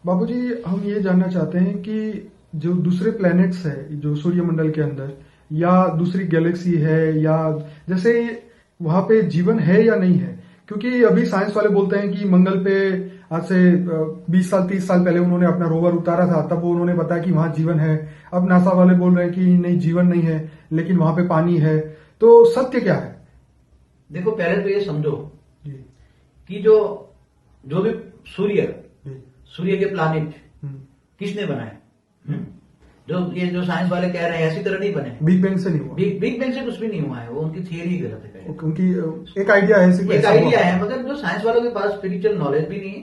बाबूजी, हम ये जानना चाहते हैं कि जो दूसरे प्लैनेट्स है जो सूर्यमंडल के अंदर या दूसरी गैलेक्सी है, या जैसे वहां पे जीवन है या नहीं है, क्योंकि अभी साइंस वाले बोलते हैं कि मंगल पे आज से 20 साल 30 साल पहले उन्होंने अपना रोवर उतारा था, तब वो उन्होंने बताया कि वहां जीवन है। अब नासा वाले बोल रहे हैं कि नहीं, जीवन नहीं है, लेकिन वहां पे पानी है। तो सत्य क्या है? देखो, पहले तो ये समझो जी कि जो भी सूर्य जी सूर्य के प्लानिट हम्म। किसने बनाए? जो साइंस वाले कह रहे हैं ऐसी तरह नहीं बने। बिग बैंग से नहीं हुआ। बिग बैंग से कुछ भी नहीं हुआ है, वो उनकी थियरी गलत है। उनकी एक आइडिया है, एक आइडिया है, मगर जो साइंस वालों के पास स्पिरिचुअल नॉलेज भी नहीं है,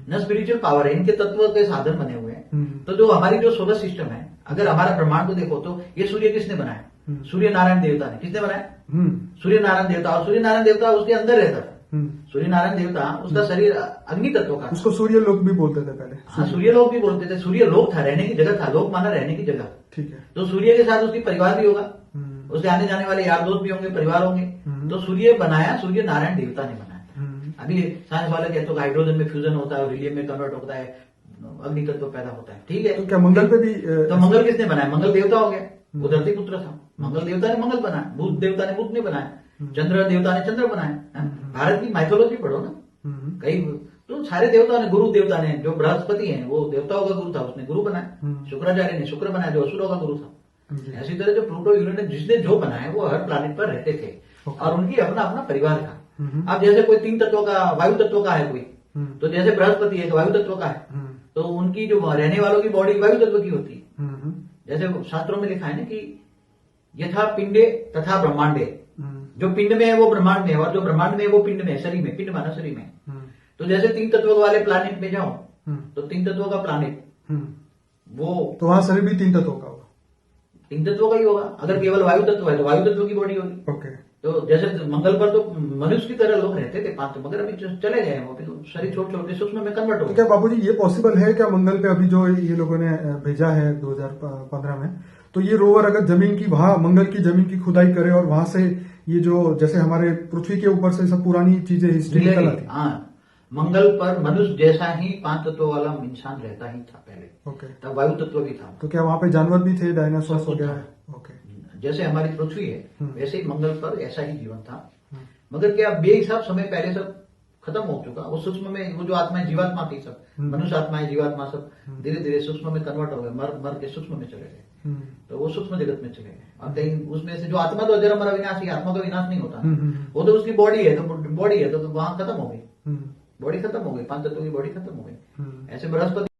न स्पिरिचुअल पावर है। इनके तत्व के साधन बने हुए हैं। तो जो हमारी जो सोलर सिस्टम है, अगर हमारा ब्रह्मांड को देखो तो ये सूर्य किसने बनाया? सूर्य नारायण देवता ने। किसने बनाया? सूर्य नारायण देवता। और सूर्य नारायण देवता उसके अंदर रहता था। सूर्य नारायण देवता, उसका शरीर अग्नि तत्व का। उसको सूर्य लोक भी बोलते थे पहले। हाँ, सूर्य लोक भी बोलते थे। सूर्य लोक था, रहने की जगह था। लोक माना रहने की जगह। ठीक है। तो सूर्य के साथ उसकी परिवार भी होगा, उसके आने जाने वाले यार दोस्त भी होंगे, परिवार होंगे। तो सूर्य बनाया, सूर्य नारायण देवता ने बनाया। अभी साइंस वाले कहते हैं हाइड्रोजन में फ्यूजन होता है, हीलियम में कन्वर्ट होता है, अग्नि तत्व पैदा होता है। ठीक है। तो क्या मंगल पे भी तो मंगल किसने बनाया? मंगल देवता हो गया, वो धरती पुत्र था। मंगल देवता ने मंगल बनाया, बुध देवता ने बुध ने बनाया, चंद्र देवता ने चंद्र बनाया। भारत की माइथोलॉजी पढ़ो ना, कई तो सारे देवताओं ने, गुरु देवता ने, जो बृहस्पति है वो देवताओं का गुरु था, उसने गुरु बनाया। शुक्राचार्य ने शुक्र बनाया, जो असुरों का गुरु था। ऐसी तरह जो प्लूटो यूरेनस जिसने जो बनाया वो हर प्लानिट पर रहते थे, और उनकी अपना अपना परिवार था। अब जैसे कोई 3 तत्वों का, वायु तत्व का है कोई, तो जैसे बृहस्पति है वायु तत्व का है, तो उनकी जो रहने वालों की बॉडी वायु तत्व की होती है। जैसे शास्त्रों में लिखा है ना कि यथा पिंडे तथा ब्रह्मांडे, जो पिंड में है वो ब्रह्मांड में है, और जो ब्रह्मांड में है वो पिंड में, शरीर में। पिंड माना शरीर में। तो जैसे 3 तत्वों वाले प्लानिट में जाओ, तो 3 तत्वों का प्लानिट वो, तो वहां शरीर भी 3 तत्वों का होगा। 3 तत्वों का ही होगा। अगर केवल वायु तत्व है तो वायु तत्व की बॉडी होगी। ओके। तो जैसे मंगल पर तो मनुष्य की तरह लोग रहते थे 5, मगर अभी चले गए हैं वो, तो शरीर छोटे छोटे सूक्ष्म में कन्वर्ट हो तो गए। क्या बाबूजी ये पॉसिबल है क्या मंगल पे अभी जो ये लोगों ने भेजा है 2015 में, तो ये रोवर अगर जमीन की, वहां मंगल की जमीन की खुदाई करे और वहां से ये जो जैसे हमारे पृथ्वी के ऊपर से सब पुरानी चीजें हिस्ट्री निकल आती? हाँ, मंगल पर मनुष्य जैसा ही 5 तत्वों वाला इंसान रहता ही था पहले। ओके। तब वायु तत्व भी था। तो क्या वहां पे जानवर भी थे, डायनासोर वगैरह? ओके। जैसे हमारी पृथ्वी है वैसे ही मंगल पर ऐसा ही जीवन था। मगर क्या बेहिसाब समय पहले सब खत्म हो चुका। वो सूक्ष्म में वो जो आत्माएं, जीवात्मा थी सब, मनुष्य आत्माएं, जीवात्मा सब धीरे धीरे सूक्ष्म में कन्वर्ट हो गए, मर के सूक्ष्म में चले गए। तो वो सूक्ष्म जगत में चले गए। और कहीं उसमें से जो आत्मा तो अजर अमर अविनाशी, आत्मा का विनाश नहीं होता, वो तो उसकी बॉडी है, तो बॉडी है तो वहां खत्म हो गई, बॉडी खत्म हो गई, 5 तत्वों की बॉडी खत्म हो गई। ऐसे बृहस्पति